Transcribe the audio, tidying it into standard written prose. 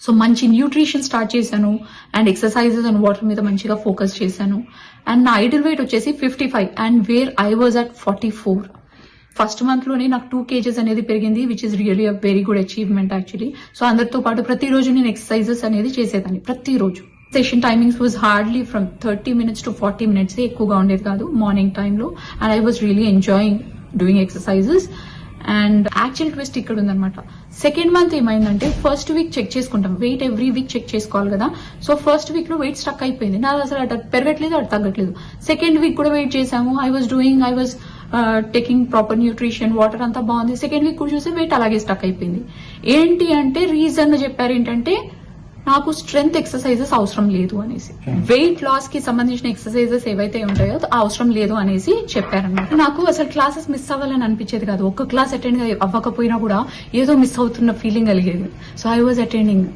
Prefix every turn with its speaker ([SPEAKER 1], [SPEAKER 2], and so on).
[SPEAKER 1] So మంచి nutrition start చేశాను and exercises and water మీద మంచిగా ఫోకస్ చేశాను. అండ్ నా ఐడల్ వెయిట్ వచ్చేసి 55 and where I was at 44. First month లోనే నాకు 2 kgs అనేది పెరిగింది, which is really a very good achievement actually. So అందరితో పాటు ప్రతిరోజు నేను ఎక్సర్సైజెస్ అనేది చేసేదాన్ని ప్రతిరోజు. Session timings was hardly from 30 minutes to 40 minutes, ఎక్కువగా ఉండేది కాదు మార్నింగ్ టైంలో. And I was really enjoying doing exercises. And actual twist ఇక్కడ ఉందన్నమాట. సెకండ్ మంత్ ఏమైందంటే ఫస్ట్ వీక్ చెక్ చేసుకుంటాం, వెయిట్ ఎవ్రీ వీక్ చెక్ చేసుకోవాలి కదా. సో ఫస్ట్ వీక్ లో వెయిట్ స్టక్ అయిపోయింది, నాది అసలు అటు పెరగట్లేదు అటు తగ్గట్లేదు. సెకండ్ వీక్ కూడా వెయిట్ చేసాము, I was taking proper nutrition, water అంతా బాగుంది. సెకండ్ వీక్ కూడా చూస్తే వెయిట్ అలాగే స్టక్ అయిపోయింది. ఏంటి అంటే రీజన్ చెప్పారు ఏంటంటే నాకు స్ట్రెంగ్త్ ఎక్సర్సైజెస్ అవసరం లేదు అనేసి, వెయిట్ లాస్ కి సంబంధించిన ఎక్సర్సైజెస్ ఏవైతే ఉంటాయో అవసరం లేదు అనేసి చెప్పారన్నమాట. నాకు అసలు క్లాసెస్ మిస్ అవ్వాలని అనిపించేది కాదు, ఒక్క క్లాస్ అటెండ్ అవ్వకపోయినా కూడా ఏదో మిస్ అవుతున్న ఫీలింగ్ కలిగేది. So I was attending